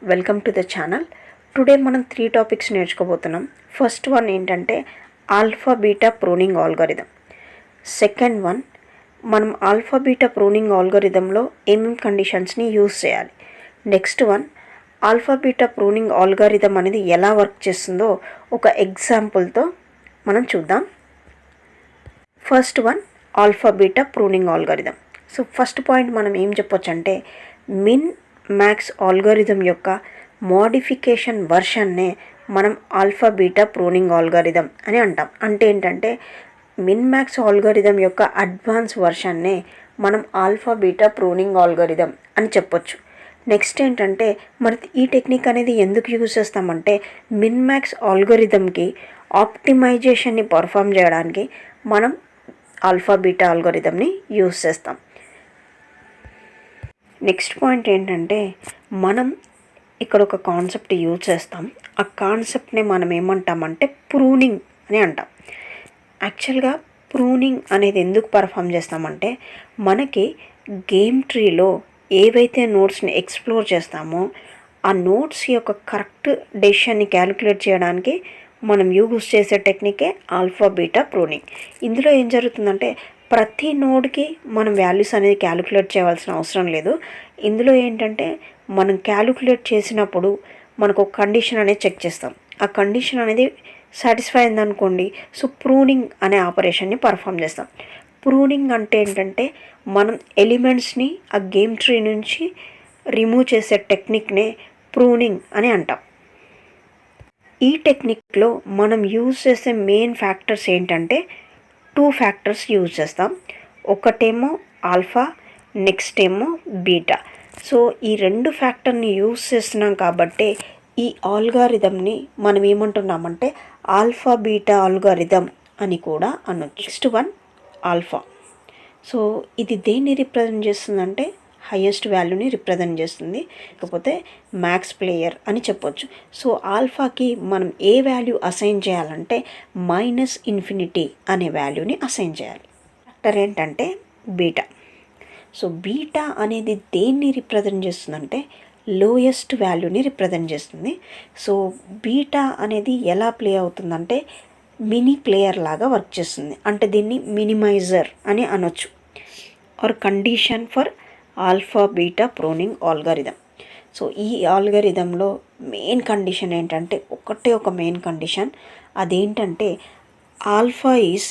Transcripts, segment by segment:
Welcome to the channel. Today మనం 3 topics నేర్చుకోబోతున్నాం. First one ఏంటంటే alpha beta pruning algorithm. Second one మనం alpha beta pruning ఆల్గోరిథంలో ఏమేమి కండిషన్స్ని use చేయాలి. Next one alpha beta pruning algorithm అనేది ఎలా work చేస్తుందో ఒక ఎగ్జాంపుల్తో మనం చూద్దాం. First one alpha beta pruning algorithm. So first point మనం ఏం చెప్పొచ్చు అంటే మిన్ మ్యాక్స్ ఆల్గోరిథం యొక్క మోడిఫికేషన్ వర్షన్నే మనం ఆల్ఫా బీటా ప్రూనింగ్ ఆల్గోరిథం అని అంటాం. అంటే ఏంటంటే మిన్ మ్యాక్స్ ఆల్గోరిథం యొక్క అడ్వాన్స్ వర్షన్నే మనం ఆల్ఫా బీటా ప్రూనింగ్ ఆల్గోరిథం అని చెప్పొచ్చు. నెక్స్ట్ ఏంటంటే మరి ఈ టెక్నిక్ అనేది ఎందుకు యూజ్ చేస్తామంటే మిన్ మ్యాక్స్ ఆల్గోరిథంకి ఆప్టిమైజేషన్ని పర్ఫామ్ చేయడానికి మనం ఆల్ఫా బీటా ఆల్గోరిథంని యూజ్ చేస్తాం. నెక్స్ట్ పాయింట్ ఏంటంటే మనం ఇక్కడ ఒక కాన్సెప్ట్ యూజ్ చేస్తాం. ఆ కాన్సెప్ట్ని మనం ఏమంటామంటే ప్రూనింగ్ అని అంటాం. యాక్చువల్గా ప్రూనింగ్ అనేది ఎందుకు పర్ఫామ్ చేస్తామంటే మనకి గేమ్ ట్రీలో ఏవైతే నోట్స్ని ఎక్స్ప్లోర్ చేస్తామో ఆ నోట్స్ యొక్క కరెక్ట్ డెసిషన్ని క్యాలిక్యులేట్ చేయడానికి మనం యూజ్ చేసే టెక్నికే ఆల్ఫా బీటా ప్రూనింగ్. ఇందులో ఏం జరుగుతుందంటే ప్రతి నోడ్కి మనం వాల్యూస్ అనేది క్యాలిక్యులేట్ చేయవలసిన అవసరం లేదు. ఇందులో ఏంటంటే మనం క్యాలిక్యులేట్ చేసినప్పుడు మనకు ఒక కండిషన్ అనేది చెక్ చేస్తాం. ఆ కండిషన్ అనేది సాటిస్ఫై అయిందనుకోండి, సో ప్రూనింగ్ అనే ఆపరేషన్ని పర్ఫామ్ చేస్తాం. ప్రూనింగ్ అంటే ఏంటంటే మనం ఎలిమెంట్స్ని ఆ గేమ్ ట్రీ నుంచి రిమూవ్ చేసే టెక్నిక్నే ప్రూనింగ్ అని అంటాం. ఈ టెక్నిక్లో మనం యూజ్ చేసే మెయిన్ ఫ్యాక్టర్స్ ఏంటంటే 2 ఫ్యాక్టర్స్ యూజ్ చేస్తాం. ఒకటేమో ఆల్ఫా, నెక్స్ట్ ఏమో బీటా. సో ఈ 2 ఫ్యాక్టర్ని యూజ్ చేస్తున్నాం కాబట్టి ఈ ఆల్గారిథంని మనం ఏమంటున్నామంటే ఆల్ఫా బీటా ఆల్గారిథం అని కూడా అనొచ్చు. Next one alpha. సో ఇది దేన్ని రిప్రజెంట్ చేస్తుందంటే హైయెస్ట్ వాల్యూని రిప్రజెంట్ చేస్తుంది, లేకపోతే మ్యాక్స్ ప్లేయర్ అని చెప్పొచ్చు. సో ఆల్ఫాకి మనం ఏ వాల్యూ అసైన్ చేయాలంటే -∞ అనే వాల్యూని అసైన్ చేయాలి. ఫ్యాక్టర్ ఏంటంటే బీటా. సో బీటా అనేది దేన్ని రిప్రజెంట్ చేస్తుందంటే లోయెస్ట్ వాల్యూని రిప్రజెంట్ చేస్తుంది. సో బీటా అనేది ఎలా ప్లే అవుతుందంటే మినీ ప్లేయర్ లాగా వర్క్ చేస్తుంది. అంటే దీన్ని మినిమైజర్ అని అనొచ్చు or condition for alpha beta pruning algorithm. So ఈ ఆల్గారిథంలో మెయిన్ కండిషన్ ఏంటంటే ఒక మెయిన్ కండిషన్, అదేంటంటే alpha is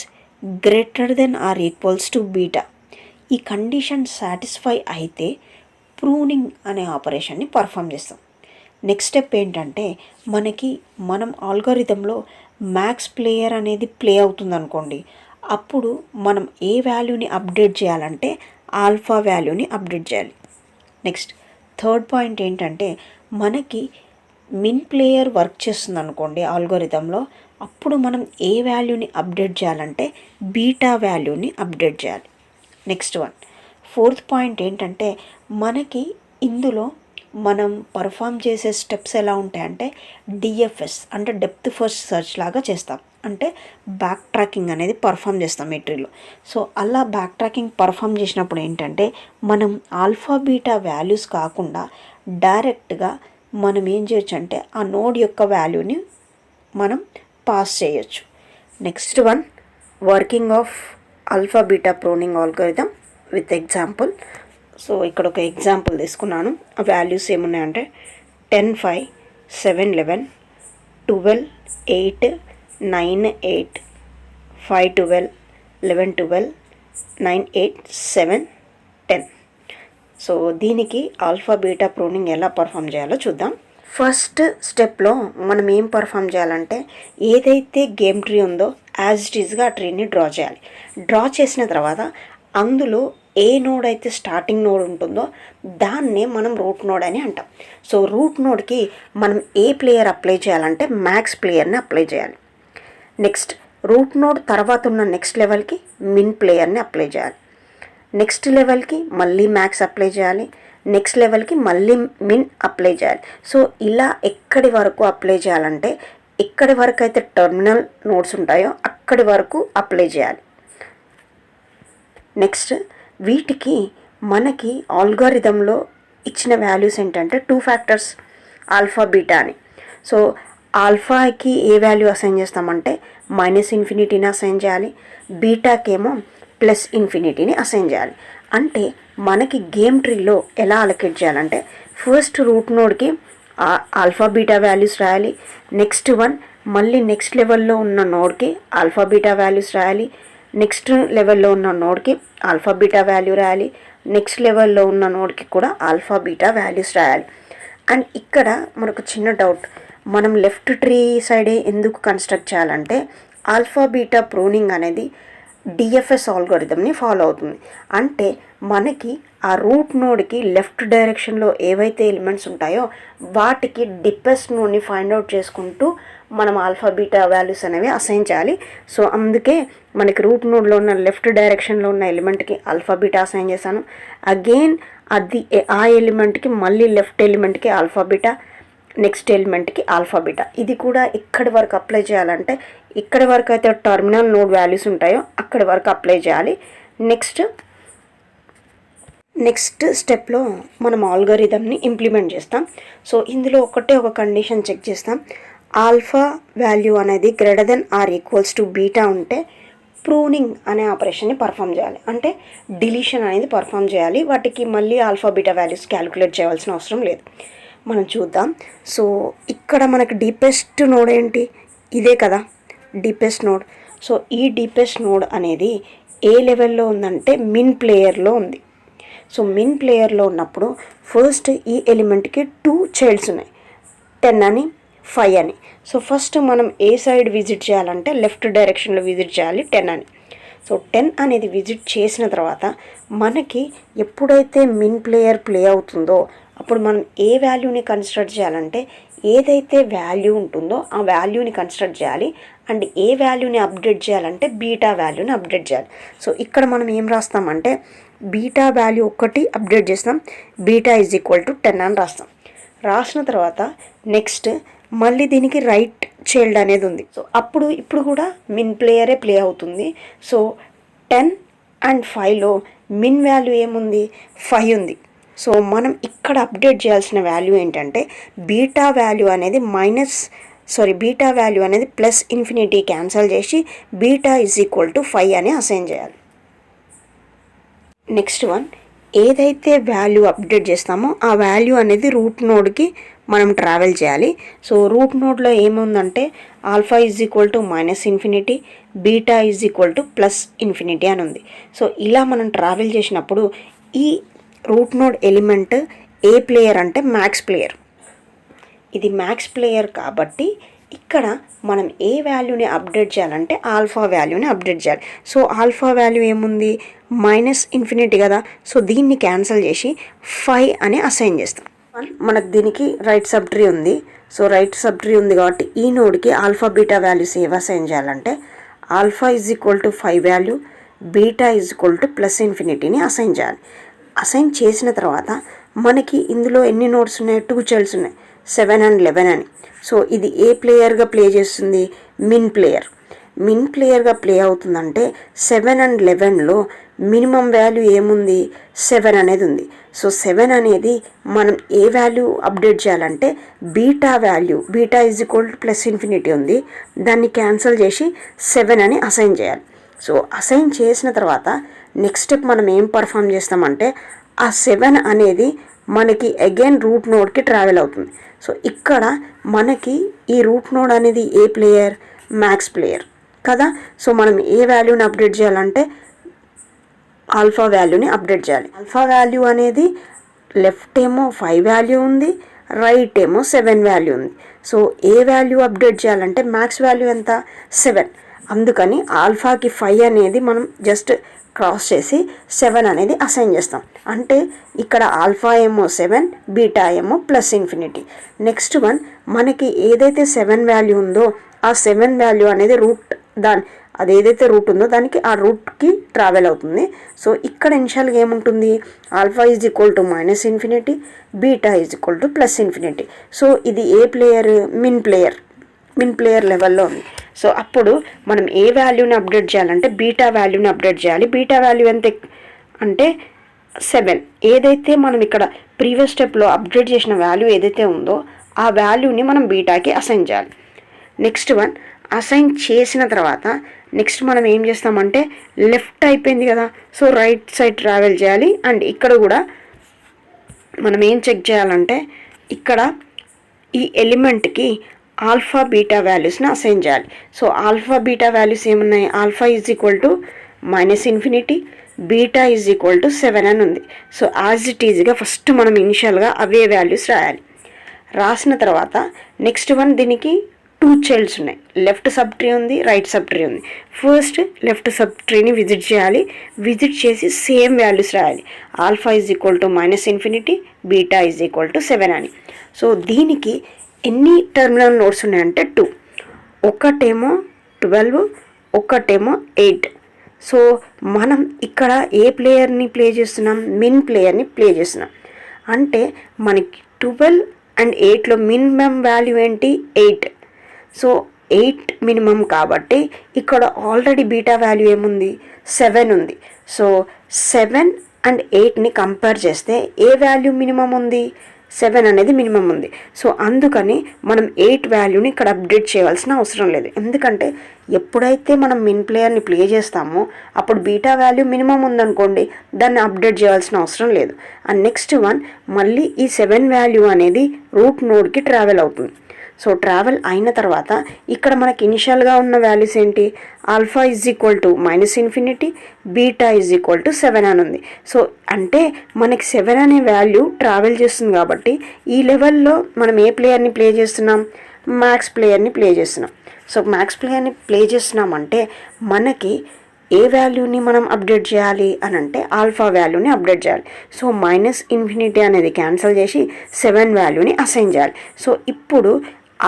greater than or equals to beta. ఈ కండిషన్ సాటిస్ఫై అయితే ప్రూనింగ్ అనే ఆపరేషన్ని పర్ఫామ్ చేస్తాం. నెక్స్ట్ స్టెప్ ఏంటంటే మనం ఆల్గారిథంలో మ్యాక్స్ ప్లేయర్ అనేది ప్లే అవుతుంది అనుకోండి, అప్పుడు మనం ఏ వాల్యూని అప్డేట్ చేయాలంటే ఆల్ఫా వాల్యూని అప్డేట్ చేయాలి. నెక్స్ట్ థర్డ్ పాయింట్ ఏంటంటే మనకి మిన్ ప్లేయర్ వర్క్ చేస్తుంది అనుకోండి ఆల్గోరిథంలో, అప్పుడు మనం ఏ వాల్యూని అప్డేట్ చేయాలంటే బీటా వాల్యూని అప్డేట్ చేయాలి. నెక్స్ట్ వన్ ఫోర్త్ పాయింట్ ఏంటంటే మనకి ఇందులో మనం పర్ఫామ్ చేసే స్టెప్స్ ఎలా ఉంటాయంటే డిఎఫ్ఎస్ అంటే డెప్త్ ఫస్ట్ సెర్చ్ లాగా చేస్తాం. అంటే బ్యాక్ ట్రాకింగ్ అనేది పర్ఫామ్ చేస్తాం ఈ ట్రీలో. సో అలా బ్యాక్ ట్రాకింగ్ పర్ఫామ్ చేసినప్పుడు ఏంటంటే మనం ఆల్ఫా బీటా వాల్యూస్ కాకుండా డైరెక్ట్గా మనం ఏం చేయొచ్చు అంటే ఆ నోడ్ యొక్క వాల్యూని మనం పాస్ చేయొచ్చు. Next one working of alpha beta pruning algorithm with example. So ఇక్కడ ఒక ఎగ్జాంపుల్ తీసుకున్నాను. ఆ వాల్యూస్ ఏమున్నాయంటే 10 5 7 11 12 8 9 8 5 12 11 12 9 8 7 10. సో దీనికి ఆల్ఫా బీటా ప్రూనింగ్ ఎలా పర్ఫామ్ చేయాలో చూద్దాం. ఫస్ట్ స్టెప్లో మనం ఏం పర్ఫామ్ చేయాలంటే ఏదైతే గేమ్ ట్రీ ఉందో యాజ్ ఇట్ ఈస్గా ఆ ట్రీని డ్రా చేయాలి. డ్రా చేసిన తర్వాత అందులో ఏ నోడ్ అయితే స్టార్టింగ్ నోడ్ ఉంటుందో దాన్నే మనం రూట్ నోడ్ అని అంటాం. సో రూట్ నోడ్కి మనం ఏ ప్లేయర్ అప్లై చేయాలంటే మ్యాక్స్ ప్లేయర్ని అప్లై చేయాలి. నెక్స్ట్ రూట్ నోడ్ తర్వాత ఉన్న నెక్స్ట్ లెవెల్కి మిన్ ప్లేయర్ని అప్లై చేయాలి. నెక్స్ట్ లెవెల్కి మళ్ళీ మ్యాక్స్ అప్లై చేయాలి. నెక్స్ట్ లెవెల్కి మళ్ళీ మిన్ అప్లై చేయాలి. సో ఇలా ఎక్కడి వరకు అప్లై చేయాలంటే ఎక్కడి వరకు అయితే టెర్మినల్ నోడ్స్ ఉంటాయో అక్కడి వరకు అప్లై చేయాలి. నెక్స్ట్ వీటికి మనకి ఆల్గారిథంలో ఇచ్చిన వాల్యూస్ ఏంటంటే 2 ఫ్యాక్టర్స్ ఆల్ఫా బీటా అని. సో ఆల్ఫాకి ఏ వాల్యూ అసైన్ చేస్తామంటే -∞ అసైన్ చేయాలి, బీటాకేమో +∞ అసైన్ చేయాలి. అంటే మనకి గేమ్ ట్రీలో ఎలా అలొకేట్ చేయాలంటే ఫస్ట్ రూట్ నోడ్కి ఆల్ఫా బీటా వాల్యూస్ రాయాలి, నెక్స్ట్ మళ్ళీ నెక్స్ట్ లెవెల్లో ఉన్న నోడ్కి ఆల్ఫా బీటా వాల్యూస్ రాయాలి, నెక్స్ట్ లెవెల్లో ఉన్న నోడ్కి ఆల్ఫా బీటా వాల్యూ రాయాలి, నెక్స్ట్ లెవెల్లో ఉన్న నోడ్కి కూడా ఆల్ఫా బీటా వాల్యూస్ రాయాలి. అండ్ ఇక్కడ మనకు చిన్న డౌట్, మనం లెఫ్ట్ ట్రీ సైడే ఎందుకు కన్స్ట్రక్ట్ చేయాలంటే ఆల్ఫా బీటా ప్రూనింగ్ అనేది డిఎఫ్ఎస్ ఆల్గోరిథంని ఫాలో అవుతుంది. అంటే మనకి ఆ రూట్ నోడ్కి లెఫ్ట్ డైరెక్షన్లో ఏవైతే ఎలిమెంట్స్ ఉంటాయో వాటికి డిపెస్ట్ నోడ్ని ఫైండ్ అవుట్ చేసుకుంటూ మనం ఆల్ఫా బీటా వాల్యూస్ అనేవి అసైన్ చేయాలి. సో అందుకే మనకి రూట్ నోడ్లో ఉన్న లెఫ్ట్ డైరెక్షన్లో ఉన్న ఎలిమెంట్కి ఆల్ఫా బీటా అసైన్ చేశాను. అగైన్ ఆ ఎలిమెంట్కి మళ్ళీ లెఫ్ట్ ఎలిమెంట్కి ఆల్ఫా బీటా, నెక్స్ట్ ఎలిమెంట్కి ఆల్ఫా బీటా. ఇది కూడా ఎక్కడి వరకు అప్లై చేయాలంటే ఇక్కడి వరకు అయితే టర్మినల్ నోడ్ వాల్యూస్ ఉంటాయో అక్కడి వరకు అప్లై చేయాలి. నెక్స్ట్ స్టెప్లో మనం ఆల్గోరిథంని ఇంప్లిమెంట్ చేస్తాం. సో ఇందులో ఒక కండిషన్ చెక్ చేస్తాం. ఆల్ఫా వాల్యూ అనేది > బీటా ఉంటే ప్రూనింగ్ అనే ఆపరేషన్ని పర్ఫామ్ చేయాలి, అంటే డిలీషన్ అనేది పర్ఫామ్ చేయాలి. వాటికి మళ్ళీ ఆల్ఫా బీటా వాల్యూస్ క్యాలిక్యులేట్ చేయాల్సిన అవసరం లేదు. మనం చూద్దాం. సో ఇక్కడ మనకి డీపెస్ట్ నోడ్ ఏంటి, ఇదే కదా డీపెస్ట్ నోడ్. సో ఈ డీపెస్ట్ నోడ్ అనేది ఏ లెవెల్లో ఉందంటే మిన్ ప్లేయర్లో ఉంది. సో మిన్ ప్లేయర్లో ఉన్నప్పుడు ఫస్ట్ ఈ ఎలిమెంట్కి 2 చైల్డ్స్ ఉన్నాయి, 10 అని 5 అని. సో ఫస్ట్ మనం ఏ సైడ్ విజిట్ చేయాలంటే లెఫ్ట్ డైరెక్షన్లో విజిట్ చేయాలి 10 అని. సో 10 అనేది విజిట్ చేసిన తర్వాత మనకి ఎప్పుడైతే మిన్ ప్లేయర్ ప్లే అవుతుందో అప్పుడు మనం ఏ వాల్యూని కన్స్ట్రక్ట్ చేయాలంటే ఏదైతే వాల్యూ ఉంటుందో ఆ వాల్యూని కన్స్ట్రక్ట్ చేయాలి. అండ్ ఏ వాల్యూని అప్డేట్ చేయాలంటే బీటా వాల్యూని అప్డేట్ చేయాలి. సో ఇక్కడ మనం ఏం రాస్తామంటే బీటా వాల్యూ ఒకటి అప్డేట్ చేస్తాం, బీటా = 10 అని రాస్తాం. రాసిన తర్వాత నెక్స్ట్ మళ్ళీ దీనికి రైట్ చైల్డ్ అనేది ఉంది. సో ఇప్పుడు కూడా మిన్ ప్లేయరే ప్లే అవుతుంది. సో 10 అండ్ 5లో మిన్ వాల్యూ ఏముంది, 5 ఉంది. సో మనం ఇక్కడ అప్డేట్ చేయాల్సిన వాల్యూ ఏంటంటే బీటా వాల్యూ అనేది +∞ క్యాన్సల్ చేసి బీటా = 5 అని అసైన్ చేయాలి. నెక్స్ట్ ఏదైతే వాల్యూ అప్డేట్ చేస్తామో ఆ వాల్యూ అనేది రూట్ నోడ్కి మనం ట్రావెల్ చేయాలి. సో రూట్ నోడ్లో ఏముందంటే ఆల్ఫా =-∞, బీటా +∞ అని ఉంది. సో ఇలా మనం ట్రావెల్ చేసినప్పుడు ఈ రూట్ నోడ్ ఎలిమెంట్ ఏ ప్లేయర్ అంటే మ్యాక్స్ ప్లేయర్. ఇది మ్యాక్స్ ప్లేయర్ కాబట్టి ఇక్కడ మనం ఏ వాల్యూని అప్డేట్ చేయాలంటే ఆల్ఫా వాల్యూని అప్డేట్ చేయాలి. సో ఆల్ఫా వాల్యూ ఏముంది, -∞ కదా. సో దీన్ని క్యాన్సిల్ చేసి 5 అని అసైన్ చేస్తాం. మనకు దీనికి రైట్ సబ్ ట్రీ ఉంది. సో రైట్ సబ్ ట్రీ ఉంది కాబట్టి ఈ నోడ్కి ఆల్ఫా బీటా వాల్యూస్ ఏవి అసైన్ చేయాలంటే ఆల్ఫా = 5 వాల్యూ, బీటా +∞ అసైన్ చేయాలి. అసైన్ చేసిన తర్వాత మనకి ఇందులో ఎన్ని నోడ్స్ ఉన్నాయి, 2 చైల్డ్స్ ఉన్నాయి, 7 and 11 అని. సో ఇది ఏ ప్లేయర్గా ప్లే చేస్తుంది, మిన్ ప్లేయర్గా ప్లే అవుతుందంటే 7 and 11లో మినిమం వాల్యూ ఏముంది, 7 అనేది ఉంది. సో 7 అనేది మనం ఏ వాల్యూ అప్డేట్ చేయాలంటే బీటా వాల్యూ, బీటా +∞ ఉంది, దాన్ని క్యాన్సిల్ చేసి 7 అని అసైన్ చేయాలి. సో అసైన్ చేసిన తర్వాత నెక్స్ట్ స్టెప్ మనం ఏం పర్ఫామ్ చేస్తామంటే ఆ 7 అనేది మనకి అగైన్ రూట్ నోడ్కి ట్రావెల్ అవుతుంది. సో ఇక్కడ మనకి ఈ రూట్ నోడ్ అనేది ఏ ప్లేయర్, మ్యాక్స్ ప్లేయర్ కదా. సో మనం ఏ వాల్యూని అప్డేట్ చేయాలంటే ఆల్ఫా వాల్యూని అప్డేట్ చేయాలి. ఆల్ఫా వాల్యూ అనేది లెఫ్ట్ ఏమో 5 వాల్యూ ఉంది, రైట్ ఏమో 7 వాల్యూ ఉంది. సో ఏ వాల్యూ అప్డేట్ చేయాలంటే మ్యాక్స్ వాల్యూ ఎంత, 7. అందుకని ఆల్ఫాకి 5 అనేది మనం జస్ట్ క్రాస్ చేసి 7 అనేది అసైన్ చేస్తాం. అంటే ఇక్కడ ఆల్ఫా ఏమో 7, బీటా ఏమో +∞. నెక్స్ట్ మనకి ఏదైతే 7 వాల్యూ ఉందో ఆ 7 వాల్యూ అనేది అది ఏదైతే రూట్ ఉందో దానికి ఆ రూట్కి ట్రావెల్ అవుతుంది. సో ఇక్కడ ఇనిషియల్గా ఏముంటుంది, ఆల్ఫా =-∞, బీటా +∞. సో ఇది ఏ ప్లేయర్, మిన్ ప్లేయర్ లెవెల్లో ఉంది. సో అప్పుడు మనం ఏ వాల్యూని అప్డేట్ చేయాలంటే బీటా వాల్యూని అప్డేట్ చేయాలి. బీటా వాల్యూ ఎంత అంటే 7. ఏదైతే మనం ఇక్కడ ప్రీవియస్ స్టెప్లో అప్డేట్ చేసిన వాల్యూ ఏదైతే ఉందో ఆ వాల్యూని మనం బీటాకి అసైన్ చేయాలి. నెక్స్ట్ వన్ అసైన్ చేసిన తర్వాత నెక్స్ట్ మనం ఏం చేస్తామంటే లెఫ్ట్ అయిపోయింది కదా, సో రైట్ సైడ్ ట్రావెల్ చేయాలి. అండ్ ఇక్కడ కూడా మనం ఏం చెక్ చేయాలంటే ఇక్కడ ఈ ఎలిమెంట్కి ఆల్ఫా బీటా వాల్యూస్ని అసైన్ చేయాలి. సో ఆల్ఫా బీటా వాల్యూస్ ఏమున్నాయి, alpha is equal to -∞, beta is equal to 7 అని ఉంది. సో యాజ్ ఇట్ ఈజ్గా ఫస్ట్ మనం ఇనిషియల్గా అవే వాల్యూస్ రాయాలి. రాసిన తర్వాత నెక్స్ట్ వన్ దీనికి 2 చైల్డ్స్ ఉన్నాయి, లెఫ్ట్ సబ్ ట్రీ ఉంది, రైట్ సబ్ ట్రీ ఉంది. ఫస్ట్ లెఫ్ట్ సబ్ ట్రీని విజిట్ చేయాలి. విజిట్ చేసి సేమ్ వాల్యూస్ రాయాలి, alpha is equal to -∞, beta is equal to 7 అని. సో దీనికి ఎన్ని టెర్మినల్ నోడ్స్ ఉన్నాయంటే 2, ఒకటేమో 12, ఒకటేమో 8. సో మనం ఇక్కడ ఏ ప్లేయర్ని ప్లే చేస్తున్నాం, మిన్ ప్లేయర్ని ప్లే చేస్తున్నాం. అంటే మనకి 12 అండ్ 8లో మినిమం వాల్యూ ఏంటి, 8. సో 8 మినిమం కాబట్టి ఇక్కడ ఆల్రెడీ బీటా వాల్యూ ఏముంది, 7 ఉంది. సో 7 అండ్ 8ని కంపేర్ చేస్తే ఏ వాల్యూ మినిమం ఉంది, 7 అనేది మినిమం ఉంది. సో అందుకని మనం 8 వాల్యూని ఇక్కడ అప్డేట్ చేయాల్సిన అవసరం లేదు. ఎందుకంటే ఎప్పుడైతే మనం మిన్ ప్లేయర్ని ప్లే చేస్తామో అప్పుడు బీటా వాల్యూ మినిమం ఉందనుకోండి, దాన్ని అప్డేట్ చేయాల్సిన అవసరం లేదు. అండ్ నెక్స్ట్ వన్ మళ్ళీ ఈ 7 వాల్యూ అనేది రూట్ నోడ్కి ట్రావెల్ అవుతుంది. సో ట్రావెల్ అయిన తర్వాత ఇక్కడ మనకి ఇనిషియల్గా ఉన్న వాల్యూస్ ఏంటి, alpha is equal to -∞, beta is equal to 7 అని ఉంది. సో అంటే మనకి 7 అనే వాల్యూ ట్రావెల్ చేస్తుంది కాబట్టి ఈ లెవెల్లో మనం ఏ ప్లేయర్ని ప్లే చేస్తున్నాం, మ్యాక్స్ ప్లేయర్ని ప్లే చేస్తున్నాం. సో మ్యాక్స్ ప్లేయర్ని ప్లే చేస్తున్నామంటే మనకి ఏ వాల్యూని మనం అప్డేట్ చేయాలి అని అంటే ఆల్ఫా వాల్యూని అప్డేట్ చేయాలి. సో -∞ అనేది క్యాన్సిల్ చేసి 7 వాల్యూని అసైన్ చేయాలి. సో ఇప్పుడు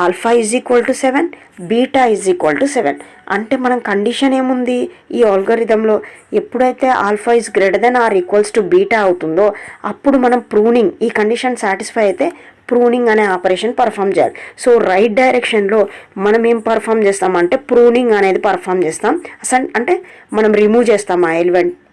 alpha is equal to 7, beta is equal to 7. అంటే మనం కండిషన్ ఏముంది ఈ ఆల్గోరిథంలో, ఎప్పుడైతే alpha is greater than or equals to beta అవుతుందో అప్పుడు మనం ప్రూనింగ్, ఈ కండిషన్ సాటిస్ఫై అయితే ప్రూనింగ్ అనే ఆపరేషన్ పర్ఫామ్ చేయాలి. సో రైట్ డైరెక్షన్లో మనం ఏం పర్ఫామ్ చేస్తామంటే ప్రూనింగ్ అనేది పర్ఫామ్ చేస్తాం. అంటే మనం రిమూవ్ చేస్తాం ఆ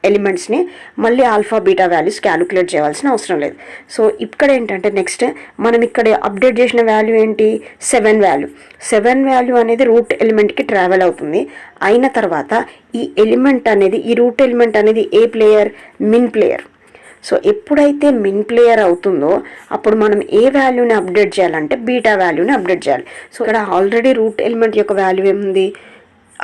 ఎలిమెంట్స్ని, మళ్ళీ ఆల్ఫా బీటా వాల్యూస్ క్యాలిక్యులేట్ చేయాల్సిన అవసరం లేదు. సో ఇక్కడ ఏంటంటే నెక్స్ట్ మనం ఇక్కడ అప్డేట్ చేసిన వాల్యూ ఏంటి, 7 వాల్యూ. 7 వాల్యూ అనేది రూట్ ఎలిమెంట్కి ట్రావెల్ అవుతుంది. అయిన తర్వాత ఈ ఎలిమెంట్ అనేది, ఈ రూట్ ఎలిమెంట్ అనేది ఏ ప్లేయర్, మిన్ ప్లేయర్. సో ఎప్పుడైతే మిన్ ప్లేయర్ అవుతుందో అప్పుడు మనం ఏ వాల్యూని అప్డేట్ చేయాలంటే బీటా వాల్యూని అప్డేట్ చేయాలి. సో ఇక్కడ ఆల్రెడీ రూట్ ఎలిమెంట్ యొక్క వాల్యూ ఏముంది,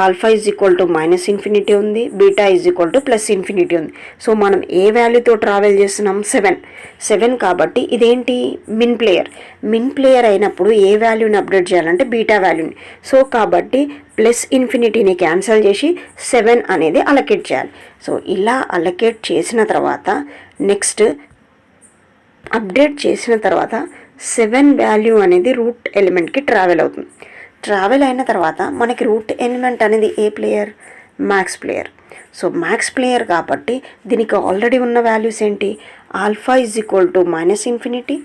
ఆల్ఫా ఈజ్ ఈక్వల్ టు -∞ ఉంది, బీటా ఈజ్ ఈక్వల్ టు +∞ ఉంది. సో మనం ఏ వాల్యూతో ట్రావెల్ చేస్తున్నాం, 7 కాబట్టి ఇదేంటి, మిన్ ప్లేయర్. మిన్ ప్లేయర్ అయినప్పుడు ఏ వాల్యూని అప్డేట్ చేయాలంటే బీటా వాల్యూని. సో కాబట్టి +∞ క్యాన్సిల్ చేసి 7 అనేది అలొకేట్ చేయాలి. సో ఇలా అలొకేట్ చేసిన తర్వాత నెక్స్ట్ అప్డేట్ చేసిన తర్వాత 7 వాల్యూ అనేది రూట్ ఎలిమెంట్కి ట్రావెల్ అవుతుంది. ట్రావెల్ అయిన తర్వాత మనకి రూట్ ఎలిమెంట్ అనేది ఏ player, max player. So max player కాబట్టి దీనికి ఆల్రెడీ ఉన్న వాల్యూస్ ఏంటి, alpha is equal to -∞,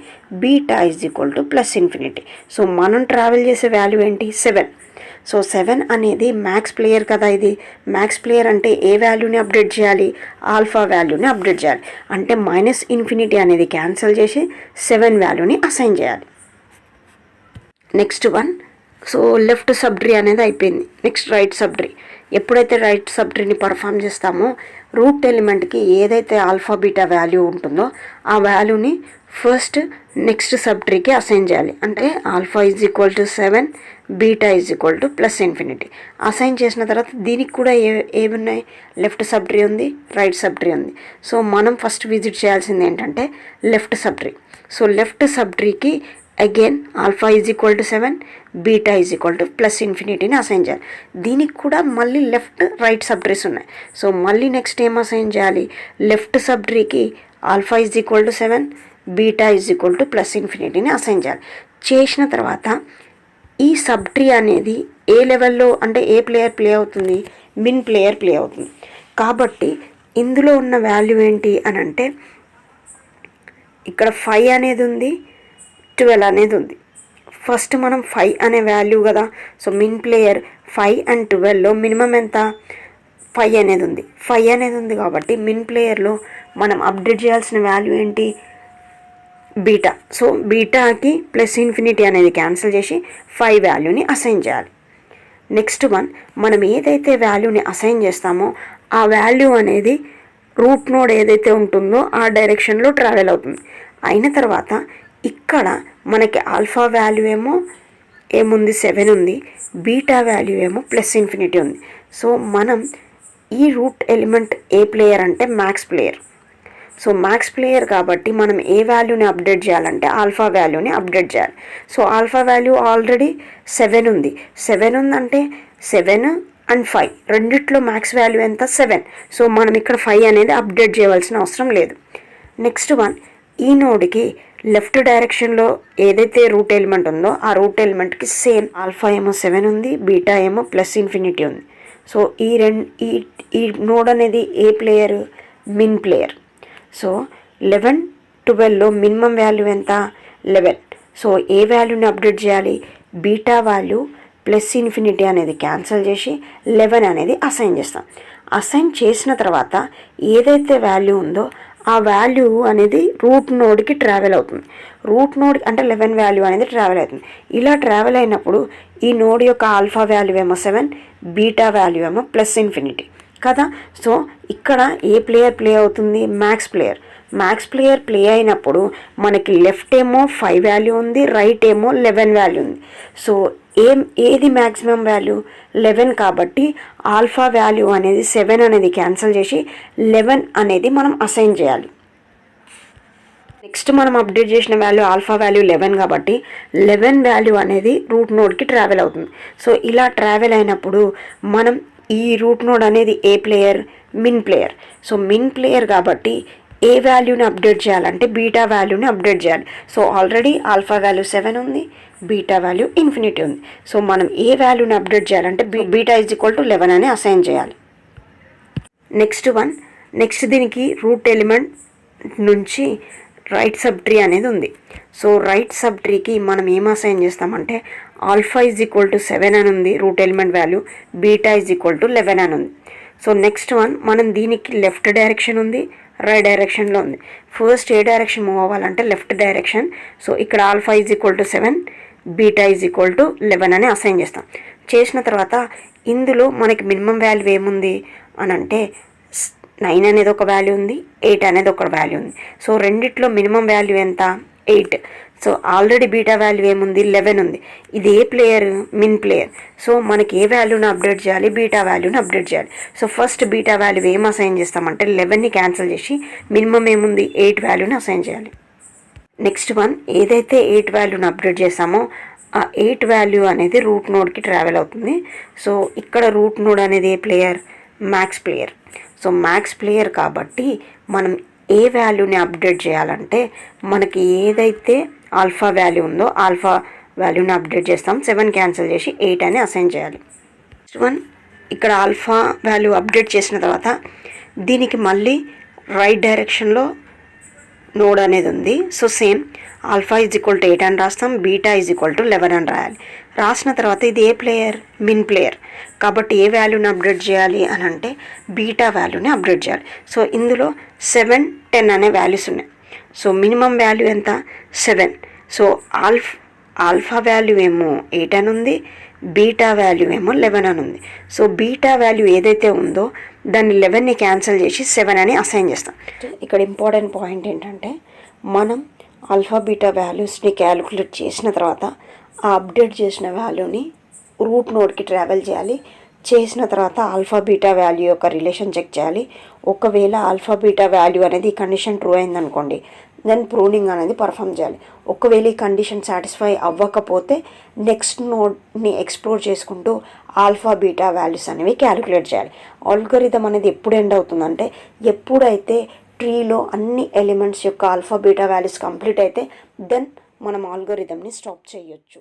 beta is equal to +∞. So మనం ట్రావెల్ చేసే వాల్యూ ఏంటి, 7. సో 7 అనేది మ్యాక్స్ ప్లేయర్ కదా. ఇది మ్యాక్స్ ప్లేయర్ అంటే ఏ వాల్యూని అప్డేట్ చేయాలి, ఆల్ఫా వాల్యూని అప్డేట్ చేయాలి. అంటే -∞ అనేది క్యాన్సిల్ చేసి 7 వాల్యూని అసైన్ చేయాలి. Next one, so left sub tree అనేది అయిపోయింది. Next right sub tree. ఎప్పుడైతే రైట్ సబ్ ట్రీని పర్ఫామ్ చేస్తామో రూట్ ఎలిమెంట్కి ఏదైతే ఆల్ఫా బీటా వాల్యూ ఉంటుందో ఆ వాల్యూని ఫస్ట్ నెక్స్ట్ సబ్ ట్రీకి అసైన్ చేయాలి. అంటే alpha is equal to 7, beta is equal to +∞. Assign చేసిన తర్వాత దీనికి కూడా ఏమున్నాయి, లెఫ్ట్ సబ్ ట్రీ ఉంది, రైట్ సబ్ ట్రీ ఉంది. సో మనం ఫస్ట్ విజిట్ చేయాల్సింది ఏంటంటే left sub tree. So left సబ్ ట్రీకి again alpha is equal to 7, beta is equal to +∞ assign చేయాలి. దీనికి కూడా మళ్ళీ లెఫ్ట్ రైట్ సబ్ ట్రీస్ ఉన్నాయి. సో మళ్ళీ నెక్స్ట్ ఏం అసైన్ చేయాలి, లెఫ్ట్ సబ్ ట్రీకి alpha is equal to 7, beta is equal to +∞ assign చేయాలి. చేసిన తర్వాత ఈ సబ్ ట్రీ అనేది ఏ లెవెల్లో అంటే ఏ ప్లేయర్ ప్లే అవుతుంది, మిన్ ప్లేయర్ ప్లే అవుతుంది. కాబట్టి ఇందులో ఉన్న వాల్యూ ఏంటి అని అంటే ఇక్కడ 5 అనేది ఉంది, 12 అనేది ఉంది. ఫస్ట్ మనం 5 అనే వాల్యూ కదా. సో మిన్ ప్లేయర్ 5 అండ్ 12లో మినిమం ఎంత, 5 అనేది ఉంది. 5 అనేది ఉంది కాబట్టి మిన్ ప్లేయర్లో మనం అప్డేట్ చేయాల్సిన వాల్యూ ఏంటి, బీటా. సో బీటాకి ప్లస్ ఇన్ఫినిటీ అనేది క్యాన్సిల్ చేసి 5 వాల్యూని అసైన్ చేయాలి. నెక్స్ట్ వన్, మనం ఏదైతే వాల్యూని అసైన్ చేస్తామో ఆ వాల్యూ అనేది రూట్ నోడ్ ఏదైతే ఉంటుందో ఆ డైరెక్షన్లో ట్రావెల్ అవుతుంది. అయిన తర్వాత ఇక్కడ మనకి ఆల్ఫా వాల్యూ ఏముంది 7 ఉంది, బీటా వాల్యూ ప్లస్ ఇన్ఫినిటీ ఉంది. సో మనం ఈ రూట్ ఎలిమెంట్ ఏ ప్లేయర్ అంటే max player. So max player కాబట్టి మనం ఏ వాల్యూని అప్డేట్ చేయాలంటే ఆల్ఫా వాల్యూని అప్డేట్ చేయాలి. సో ఆల్ఫా వాల్యూ ఆల్రెడీ 7 ఉంది. 7 ఉందంటే 7 అండ్ 5 రెండిట్లో మ్యాక్స్ వాల్యూ ఎంత 7. సో మనం ఇక్కడ 5 అనేది అప్డేట్ చేయవలసిన అవసరం లేదు. నెక్స్ట్ వన్, ఈ నోడ్కి లెఫ్ట్ డైరెక్షన్లో ఏదైతే రూట్ ఎలిమెంట్ ఉందో ఆ రూట్ ఎలిమెంట్కి సేమ్ ఆల్ఫా 7 ఉంది, బీటా ప్లస్ ఇన్ఫినిటీ ఉంది. సో ఈ నోడ్ అనేది ఏ ప్లేయర్? మిన్ ప్లేయర్. సో 11, 12లో మినిమం వాల్యూ ఎంత? 11. సో ఏ వాల్యూని అప్డేట్ చేయాలి? బీటా వాల్యూ ప్లస్ ఇన్ఫినిటీ అనేది క్యాన్సిల్ చేసి 11 అనేది అసైన్ చేస్తాం. అసైన్ చేసిన తర్వాత ఏదైతే వాల్యూ ఉందో ఆ వాల్యూ అనేది రూట్ నోడ్కి ట్రావెల్ అవుతుంది. రూట్ నోడ్ అంటే 11 వాల్యూ అనేది ట్రావెల్ అవుతుంది. ఇలా ట్రావెల్ అయినప్పుడు ఈ నోడ్ యొక్క alpha value 7, beta value plus infinity కదా. సో ఇక్కడ ఏ ప్లేయర్ ప్లే అవుతుంది? Max player. Max player play అయినప్పుడు మనకి లెఫ్ట్ 5 వాల్యూ ఉంది, రైట్ 11 వాల్యూ ఉంది. సో ఏది మ్యాక్సిమం వాల్యూ? 11 కాబట్టి ఆల్ఫా వాల్యూ అనేది 7 అనేది క్యాన్సిల్ చేసి 11 అనేది మనం అసైన్ చేయాలి. నెక్స్ట్ మనం అప్డేట్ చేసిన వాల్యూ ఆల్ఫా వాల్యూ 11 కాబట్టి 11 వాల్యూ అనేది రూట్ నోడ్కి ట్రావెల్ అవుతుంది. సో ఇలా ట్రావెల్ అయినప్పుడు మనం ఈ రూట్ నోడ్ అనేది ఏ ప్లేయర్? మిన్ ప్లేయర్. సో మిన్ ప్లేయర్ కాబట్టి ఏ వాల్యూని అప్డేట్ చేయాలంటే బీటా వాల్యూని అప్డేట్ చేయాలి. సో ఆల్రెడీ ఆల్ఫా వాల్యూ 7 ఉంది, బీటా వాల్యూ ఇన్ఫినిటీ ఉంది. సో మనం ఏ వాల్యూని అప్డేట్ చేయాలంటే బీటా =11 అని అసైన్ చేయాలి. నెక్స్ట్ వన్, నెక్స్ట్ దీనికి రూట్ ఎలిమెంట్ నుంచి రైట్ సబ్ ట్రీ అనేది ఉంది. సో రైట్ సబ్ ట్రీకి మనం ఏం అసైన్ చేస్తామంటే ఆల్ఫా =7 అని ఉంది రూట్ ఎలిమెంట్ వాల్యూ, బీటా =11 అని ఉంది. సో నెక్స్ట్ వన్, మనం దీనికి లెఫ్ట్ డైరెక్షన్ ఉంది, రైట్ డైరెక్షన్లో ఉంది. ఫస్ట్ ఏ డైరెక్షన్ మూవ్ అవ్వాలంటే లెఫ్ట్ డైరెక్షన్. సో ఇక్కడ ఆల్ఫా =7, బీటా =11 అని అసైన్ చేస్తాం. చేసిన తర్వాత ఇందులో మనకి మినిమం వాల్యూ ఏముంది అని అంటే 9 అనేది ఒక వాల్యూ ఉంది, 8 అనేది ఒక వాల్యూ ఉంది. సో రెండిట్లో మినిమం వాల్యూ ఎంత? 8. సో ఆల్రెడీ బీటా వాల్యూ ఏముంది? 11 ఉంది. ఇది ఏ ప్లేయర్? మిన్ ప్లేయర్. సో మనకి ఏ వాల్యూని అప్డేట్ చేయాలి? బీటా వాల్యూని అప్డేట్ చేయాలి. సో ఫస్ట్ బీటా వాల్యూ ఏం అసైన్ చేస్తామంటే 11ని క్యాన్సిల్ చేసి మినిమం ఏముంది? 8 వాల్యూని అసైన్ చేయాలి. నెక్స్ట్ వన్, ఏదైతే 8 వాల్యూని అప్డేట్ చేసామో ఆ 8 వాల్యూ అనేది రూట్ నోడ్కి ట్రావెల్ అవుతుంది. సో ఇక్కడ రూట్ నోడ్ అనేది ఏ player? Max player. So max player కాబట్టి మనం ఏ వాల్యూని అప్డేట్ చేయాలంటే మనకి ఏదైతే ఆల్ఫా వాల్యూ ఉందో ఆల్ఫా వాల్యూని అప్డేట్ చేస్తాం. 7 క్యాన్సిల్ చేసి 8 అని అసైన్ చేయాలి. నెక్స్ట్ వన్, ఇక్కడ ఆల్ఫా వాల్యూ అప్డేట్ చేసిన తర్వాత దీనికి మళ్ళీ రైట్ డైరెక్షన్లో నోడ్ అనేది ఉంది. సో సేమ్ ఆల్ఫా =8 అని రాస్తాం, బీటా =11 అని రాయాలి. రాసిన తర్వాత ఇది ఏ ప్లేయర్? మిన్ ప్లేయర్. కాబట్టి ఏ వాల్యూని అప్డేట్ చేయాలి అని అంటే బీటా వాల్యూని అప్డేట్ చేయాలి. సో ఇందులో 7, 10 అనే వాల్యూస్ ఉన్నాయి. సో మినిమం వాల్యూ ఎంత? 7. సో ఆల్ఫా వాల్యూ 8 అని ఉంది, బీటా వాల్యూ 11 అని ఉంది. సో బీటా వాల్యూ ఏదైతే ఉందో దాన్ని 11ని క్యాన్సిల్ చేసి 7 అని అసైన్ చేస్తాం. ఇక్కడ ఇంపార్టెంట్ పాయింట్ ఏంటంటే మనం ఆల్ఫా బీటా వాల్యూస్ని క్యాలిక్యులేట్ చేసిన తర్వాత ఆ అప్డేట్ చేసిన వాల్యూని రూట్ నోడ్కి ట్రావెల్ చేయాలి. చేసిన తర్వాత ఆల్ఫా బీటా వాల్యూ యొక్క రిలేషన్ చెక్ చేయాలి. ఒకవేళ ఆల్ఫా బీటా వాల్యూ అనేది ఈ కండిషన్ ట్రూ అయిందనుకోండి, దెన్ ప్రూనింగ్ అనేది పర్ఫామ్ చేయాలి. ఒకవేళ ఈ కండిషన్ సాటిస్ఫై అవ్వకపోతే నెక్స్ట్ నోడ్ని ఎక్స్ప్లోర్ చేసుకుంటూ ఆల్ఫా బీటా వాల్యూస్ అనేవి క్యాలిక్యులేట్ చేయాలి. ఆల్గోరిథం అనేది ఎప్పుడు ఎండ్ అవుతుందంటే ఎప్పుడైతే ట్రీలో అన్ని ఎలిమెంట్స్ యొక్క ఆల్ఫా బీటా వాల్యూస్ కంప్లీట్ అయితే దెన్ మనం ఆల్గోరిథంని స్టాప్ చేయొచ్చు.